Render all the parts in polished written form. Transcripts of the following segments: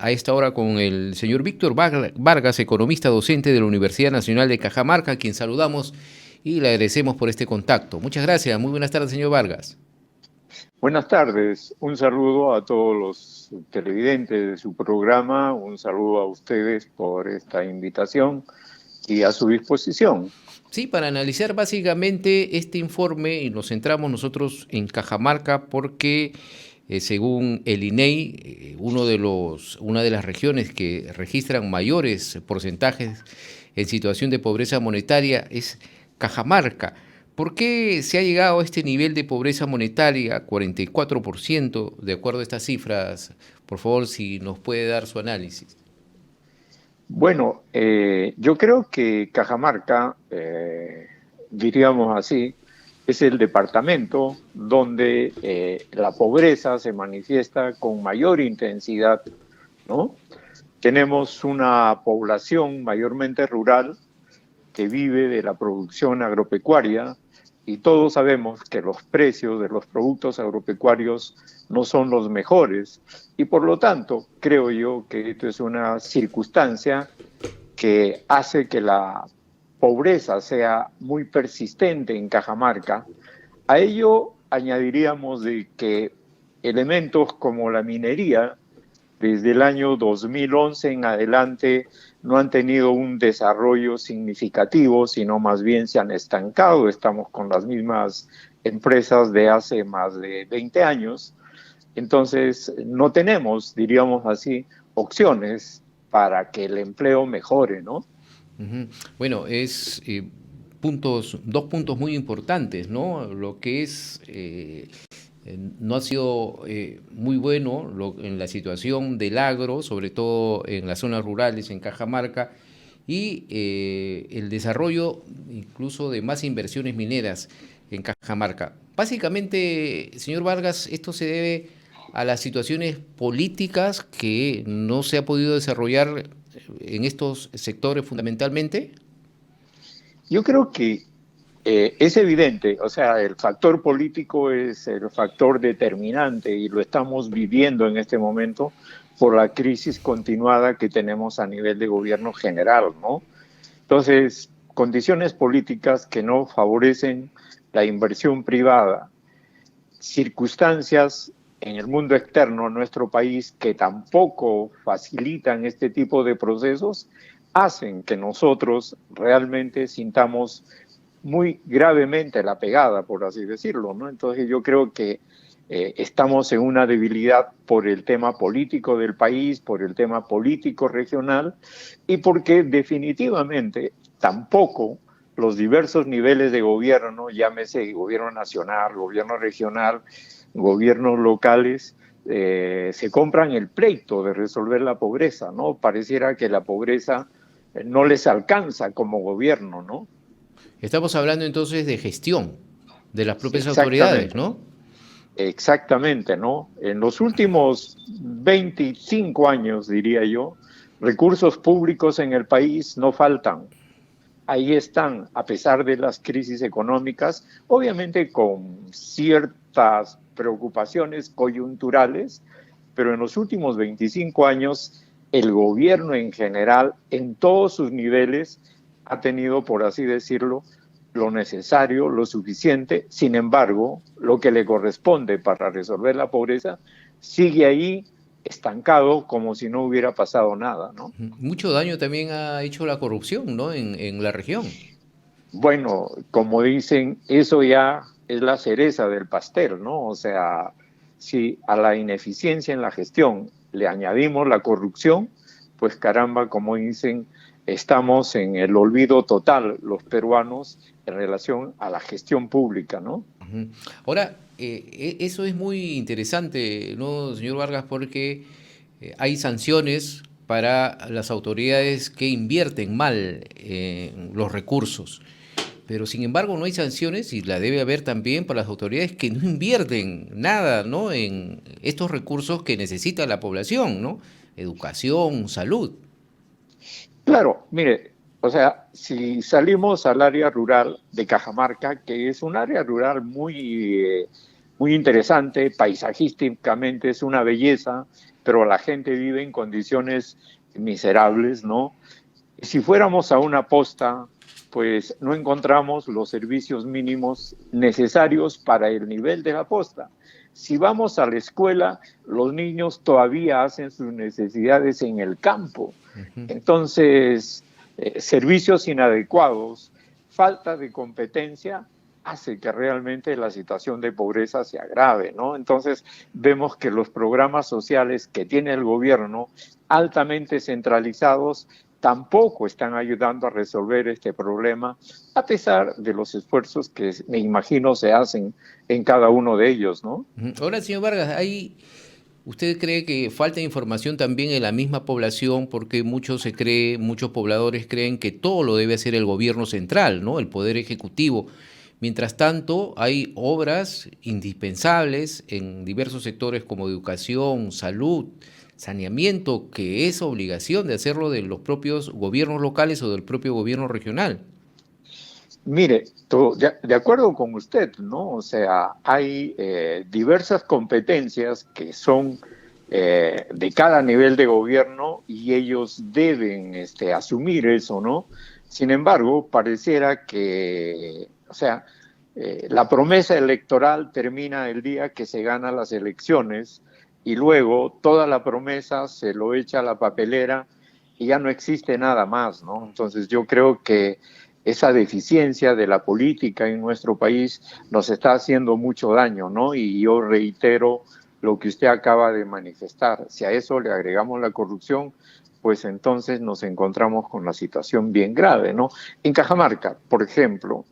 a esta hora con el señor Víctor Vargas, economista docente de la Universidad Nacional de Cajamarca, a quien saludamos y le agradecemos por este contacto. Muchas gracias. Muy buenas tardes, señor Vargas. Buenas tardes. Un saludo a todos los televidentes de su programa. Un saludo a ustedes por esta invitación y a su disposición. Sí, para analizar básicamente este informe, y nos centramos nosotros en Cajamarca porque según el INEI, una de las regiones que registran mayores porcentajes en situación de pobreza monetaria es Cajamarca. ¿Por qué se ha llegado a este nivel de pobreza monetaria, 44%, de acuerdo a estas cifras? Por favor, si nos puede dar su análisis. Bueno, yo creo que Cajamarca, diríamos así, es el departamento donde la pobreza se manifiesta con mayor intensidad, ¿no? Tenemos una población mayormente rural que vive de la producción agropecuaria y todos sabemos que los precios de los productos agropecuarios no son los mejores y por lo tanto creo yo que esto es una circunstancia que hace que la pobreza sea muy persistente en Cajamarca. A ello añadiríamos de que elementos como la minería desde el año 2011 en adelante no han tenido un desarrollo significativo, sino más bien se han estancado. Estamos con las mismas empresas de hace más de 20 años. Entonces, no tenemos, diríamos así, opciones para que el empleo mejore, ¿no? Bueno, dos puntos muy importantes, ¿no? Lo que es no ha sido muy bueno en la situación del agro, sobre todo en las zonas rurales, en Cajamarca, y el desarrollo incluso de más inversiones mineras en Cajamarca. Básicamente, señor Vargas, esto se debe a las situaciones políticas que no se ha podido desarrollar en estos sectores fundamentalmente. Yo creo que es evidente, o sea, el factor político es el factor determinante y lo estamos viviendo en este momento por la crisis continuada que tenemos a nivel de gobierno general, ¿no? Entonces, condiciones políticas que no favorecen la inversión privada, circunstancias en el mundo externo, nuestro país, que tampoco facilitan este tipo de procesos, hacen que nosotros realmente sintamos muy gravemente la pegada, por así decirlo, ¿no? Entonces yo creo que estamos en una debilidad por el tema político del país, por el tema político regional y porque definitivamente tampoco los diversos niveles de gobierno, llámese gobierno nacional, gobierno regional, gobiernos locales, se compran el pleito de resolver la pobreza, ¿no? Pareciera que la pobreza no les alcanza como gobierno, ¿no? Estamos hablando entonces de gestión de las propias autoridades, Exactamente. ¿no? Exactamente, ¿no? En los últimos 25 años, diría yo, recursos públicos en el país no faltan. Ahí están, a pesar de las crisis económicas, obviamente con ciertas preocupaciones coyunturales, pero en los últimos 25 años el gobierno en general, en todos sus niveles, ha tenido, por así decirlo, lo necesario, lo suficiente. Sin embargo, lo que le corresponde para resolver la pobreza sigue ahí estancado como si no hubiera pasado nada, ¿no? Mucho daño también ha hecho la corrupción, ¿no? En la región. Bueno, como dicen, eso ya es la cereza del pastel, ¿no? O sea, si a la ineficiencia en la gestión le añadimos la corrupción, pues caramba, como dicen, estamos en el olvido total los peruanos en relación a la gestión pública, ¿no? Ahora, eso es muy interesante, ¿no, señor Vargas? Porque hay sanciones para las autoridades que invierten mal los recursos. Pero sin embargo no hay sanciones, y la debe haber también para las autoridades que no invierten nada, ¿no? En estos recursos que necesita la población, ¿no? Educación, salud. Claro, mire, o sea, si salimos al área rural de Cajamarca, que es un área rural muy interesante, paisajísticamente es una belleza, pero la gente vive en condiciones miserables, ¿no? Si fuéramos a una posta, pues no encontramos los servicios mínimos necesarios para el nivel de la posta. Si vamos a la escuela, los niños todavía hacen sus necesidades en el campo. Entonces, servicios inadecuados, falta de competencia, hace que realmente la situación de pobreza se agrave, ¿no? Entonces, vemos que los programas sociales que tiene el gobierno, altamente centralizados, tampoco están ayudando a resolver este problema, a pesar de los esfuerzos que me imagino se hacen en cada uno de ellos, ¿no? Ahora, señor Vargas, ¿usted cree que falta información también en la misma población? Porque muchos pobladores creen que todo lo debe hacer el gobierno central, ¿no? El Poder Ejecutivo. Mientras tanto, hay obras indispensables en diversos sectores como educación, salud, saneamiento, que es obligación de hacerlo de los propios gobiernos locales o del propio gobierno regional. Mire, de acuerdo con usted, ¿no? O sea, hay diversas competencias que son de cada nivel de gobierno y ellos deben asumir eso, ¿no? Sin embargo, pareciera que, o sea, la promesa electoral termina el día que se ganan las elecciones y luego toda la promesa se lo echa a la papelera y ya no existe nada más, ¿no? Entonces yo creo que esa deficiencia de la política en nuestro país nos está haciendo mucho daño, ¿no? Y yo reitero lo que usted acaba de manifestar. Si a eso le agregamos la corrupción, pues entonces nos encontramos con la situación bien grave, ¿no? En Cajamarca, por ejemplo,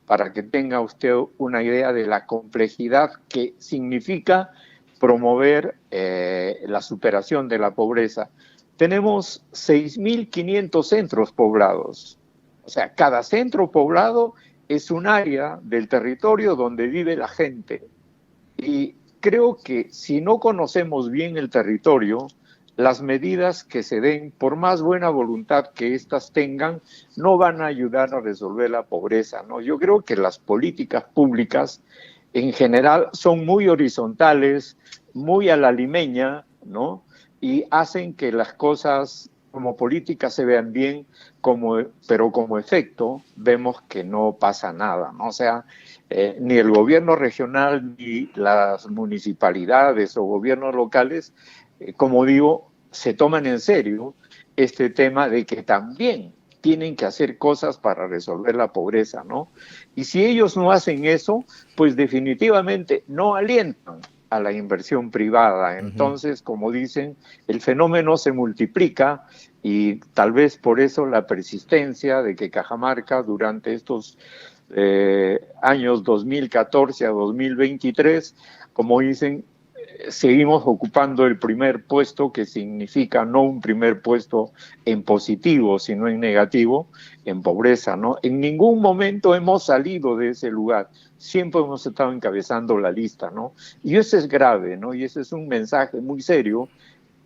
para que tenga usted una idea de la complejidad que significa promover la superación de la pobreza, tenemos 6.500 centros poblados. O sea, cada centro poblado es un área del territorio donde vive la gente. Y creo que si no conocemos bien el territorio, las medidas que se den, por más buena voluntad que éstas tengan, no van a ayudar a resolver la pobreza, ¿no? Yo creo que las políticas públicas en general son muy horizontales, muy a la limeña, ¿no? Y hacen que las cosas como políticas se vean bien, pero como efecto vemos que no pasa nada, ¿no? O sea, ni el gobierno regional ni las municipalidades o gobiernos locales, como digo, se toman en serio este tema de que también tienen que hacer cosas para resolver la pobreza, ¿no? Y si ellos no hacen eso, pues definitivamente no alientan a la inversión privada. Entonces, como dicen, el fenómeno se multiplica y tal vez por eso la persistencia de que Cajamarca durante estos años 2014 a 2023, como dicen, seguimos ocupando el primer puesto, que significa no un primer puesto en positivo, sino en negativo, en pobreza, ¿no? En ningún momento hemos salido de ese lugar, siempre hemos estado encabezando la lista, ¿no? Y eso es grave, ¿no? Y ese es un mensaje muy serio,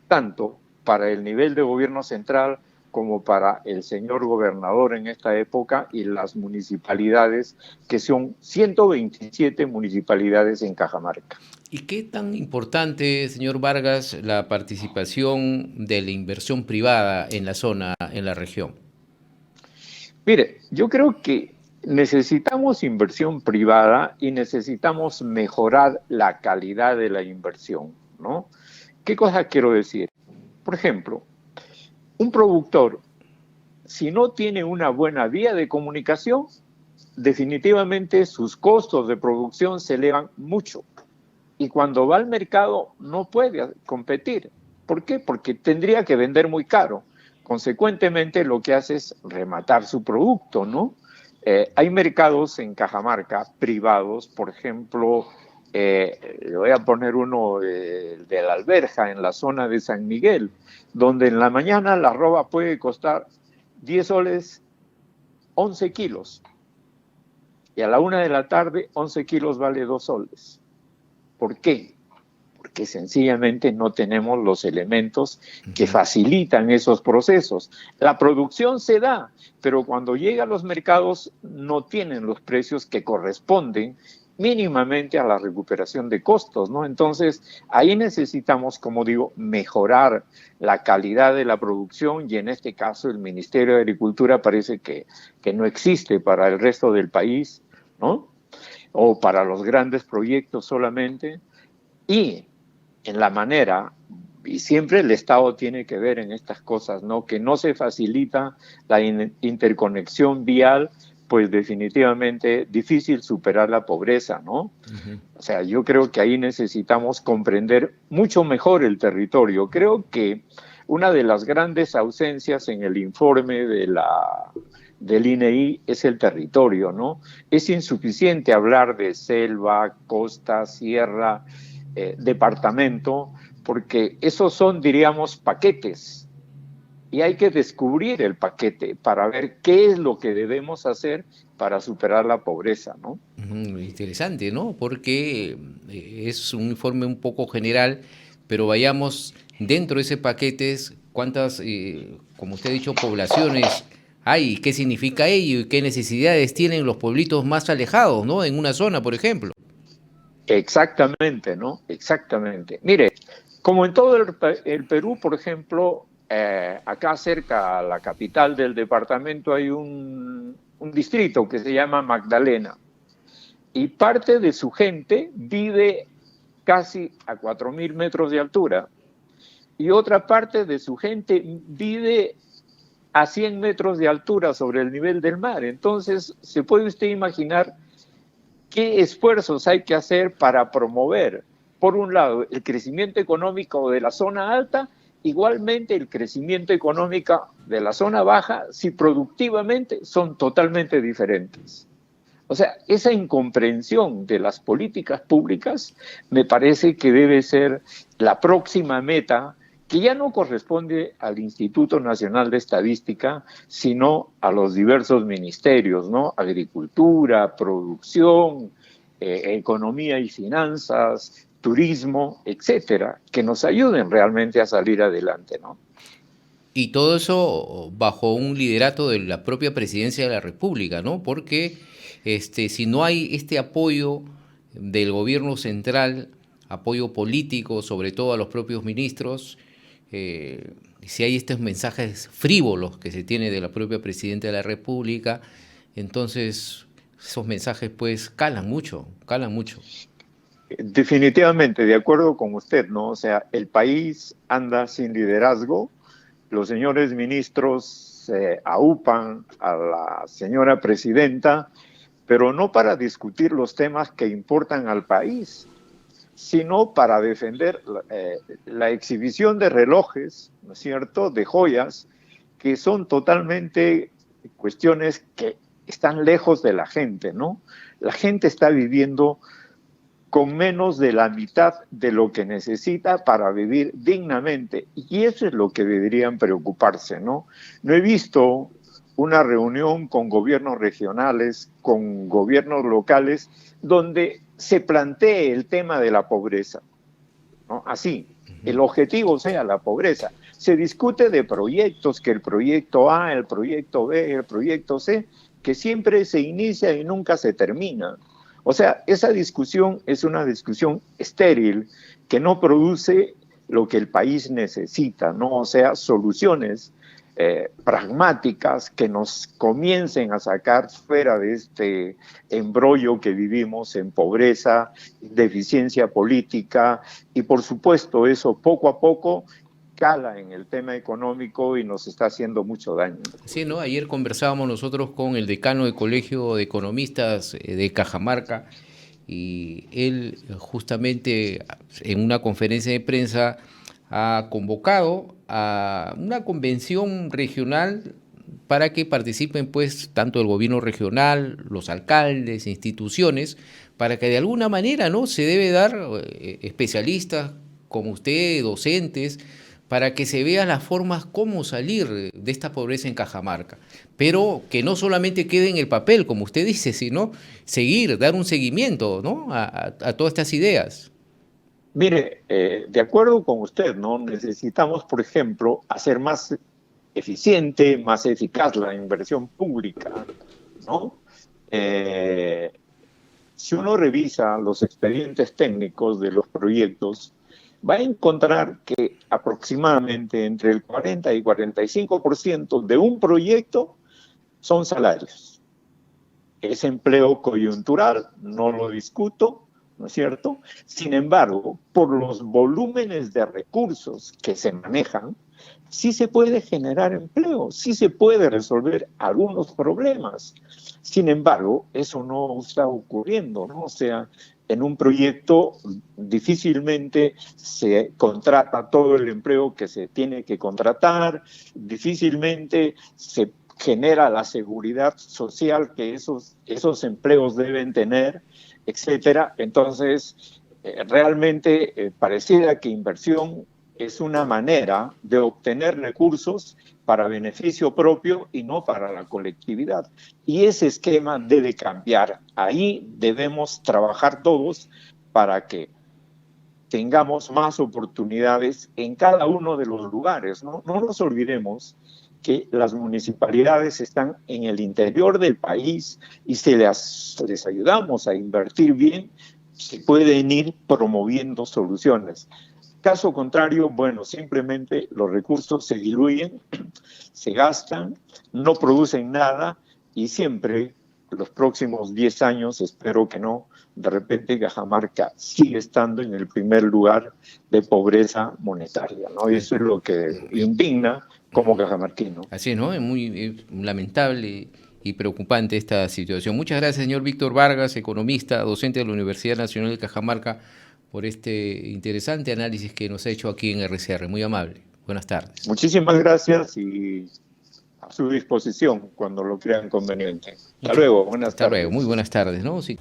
tanto para el nivel de gobierno central como para el señor gobernador en esta época y las municipalidades, que son 127 municipalidades en Cajamarca. ¿Y qué tan importante, señor Vargas, la participación de la inversión privada en la zona, en la región? Mire, yo creo que necesitamos inversión privada y necesitamos mejorar la calidad de la inversión, ¿no? ¿Qué cosa quiero decir? Por ejemplo, un productor, si no tiene una buena vía de comunicación, definitivamente sus costos de producción se elevan mucho. Y cuando va al mercado no puede competir. ¿Por qué? Porque tendría que vender muy caro. Consecuentemente, lo que hace es rematar su producto, ¿no? Hay mercados en Cajamarca privados, por ejemplo, le voy a poner uno de la Alberja, en la zona de San Miguel, donde en la mañana la arroba puede costar 10 soles, 11 kilos. Y a la 1 de la tarde, 11 kilos vale 2 soles. ¿Por qué? Porque sencillamente no tenemos los elementos que facilitan esos procesos. La producción se da, pero cuando llega a los mercados no tienen los precios que corresponden mínimamente a la recuperación de costos, ¿no? Entonces, ahí necesitamos, como digo, mejorar la calidad de la producción y en este caso el Ministerio de Agricultura parece que no existe para el resto del país, ¿no? O para los grandes proyectos solamente. Y en la manera, y siempre el Estado tiene que ver en estas cosas, ¿no? Que no se facilita la interconexión vial, pues definitivamente difícil superar la pobreza, ¿no? Ujú. O sea, yo creo que ahí necesitamos comprender mucho mejor el territorio. Creo que una de las grandes ausencias en el informe del INEI es el territorio, ¿no? Es insuficiente hablar de selva, costa, sierra, departamento, porque esos son, diríamos, paquetes. Y hay que descubrir el paquete para ver qué es lo que debemos hacer para superar la pobreza, ¿no? Interesante, ¿no? Porque es un informe un poco general, pero vayamos dentro de ese paquete, cuántas, como usted ha dicho, poblaciones hay, qué significa ello y qué necesidades tienen los pueblitos más alejados, ¿no? En una zona, por ejemplo. Exactamente, ¿no? Exactamente. Mire, como en todo el Perú, por ejemplo, acá cerca a la capital del departamento hay un distrito que se llama Magdalena y parte de su gente vive casi a 4.000 metros de altura y otra parte de su gente vive a 100 metros de altura sobre el nivel del mar. Entonces, se puede usted imaginar qué esfuerzos hay que hacer para promover, por un lado, el crecimiento económico de la zona alta, igualmente el crecimiento económico de la zona baja, si productivamente son totalmente diferentes. O sea, esa incomprensión de las políticas públicas me parece que debe ser la próxima meta que ya no corresponde al Instituto Nacional de Estadística, sino a los diversos ministerios, ¿no? Agricultura, producción, economía y finanzas, turismo, etcétera, que nos ayuden realmente a salir adelante, ¿no? Y todo eso bajo un liderato de la propia presidencia de la República, ¿no? Porque si no hay este apoyo del gobierno central, apoyo político, sobre todo a los propios ministros, si hay estos mensajes frívolos que se tiene de la propia presidenta de la República, entonces esos mensajes pues calan mucho, calan mucho. Definitivamente, de acuerdo con usted, ¿no? O sea, el país anda sin liderazgo, los señores ministros se aupan a la señora presidenta, pero no para discutir los temas que importan al país, sino para defender la exhibición de relojes, ¿no es cierto?, de joyas, que son totalmente cuestiones que están lejos de la gente, ¿no? La gente está viviendo con menos de la mitad de lo que necesita para vivir dignamente. Y eso es lo que deberían preocuparse, ¿no? No he visto una reunión con gobiernos regionales, con gobiernos locales, donde se plantee el tema de la pobreza, ¿no? Así, el objetivo sea la pobreza. Se discute de proyectos, que el proyecto A, el proyecto B, el proyecto C, que siempre se inicia y nunca se termina. O sea, esa discusión es una discusión estéril que no produce lo que el país necesita, ¿no? O sea, soluciones pragmáticas que nos comiencen a sacar fuera de este embrollo que vivimos en pobreza, deficiencia política y por supuesto eso poco a poco cala en el tema económico y nos está haciendo mucho daño. Sí, ¿no? Ayer conversábamos nosotros con el decano del Colegio de Economistas de Cajamarca y él justamente en una conferencia de prensa ha convocado a una convención regional para que participen pues tanto el gobierno regional, los alcaldes, instituciones, para que de alguna manera, ¿no?, se debe dar especialistas como usted, docentes, para que se vean las formas cómo salir de esta pobreza en Cajamarca, pero que no solamente quede en el papel, como usted dice, sino seguir, dar un seguimiento, ¿no?, a todas estas ideas. Mire, de acuerdo con usted, ¿no? Necesitamos, por ejemplo, hacer más eficiente, más eficaz la inversión pública, ¿no? Si uno revisa los expedientes técnicos de los proyectos, va a encontrar que aproximadamente entre el 40 y 45% de un proyecto son salarios. Es empleo coyuntural, no lo discuto, ¿no es cierto? Sin embargo, por los volúmenes de recursos que se manejan, sí se puede generar empleo, sí se puede resolver algunos problemas. Sin embargo, eso no está ocurriendo, ¿no? O sea, en un proyecto difícilmente se contrata todo el empleo que se tiene que contratar, difícilmente se genera la seguridad social que esos empleos deben tener, etcétera. Entonces, realmente pareciera que inversión es una manera de obtener recursos para beneficio propio y no para la colectividad. Y ese esquema debe cambiar. Ahí debemos trabajar todos para que tengamos más oportunidades en cada uno de los lugares, ¿no? No nos olvidemos que las municipalidades están en el interior del país y si les ayudamos a invertir bien, se pueden ir promoviendo soluciones. Caso contrario, bueno, simplemente los recursos se diluyen, se gastan, no producen nada y siempre, los próximos 10 años, espero que no, de repente Cajamarca sigue estando en el primer lugar de pobreza monetaria, ¿no? Y eso es lo que indigna como cajamarquino. Así es, ¿no? Es muy lamentable y preocupante esta situación. Muchas gracias, señor Víctor Vargas, economista, docente de la Universidad Nacional de Cajamarca, por este interesante análisis que nos ha hecho aquí en RCR. Muy amable. Buenas tardes. Muchísimas gracias y a su disposición cuando lo crean conveniente. Hasta luego, buenas tardes. Hasta luego, muy buenas tardes, ¿no? Sí.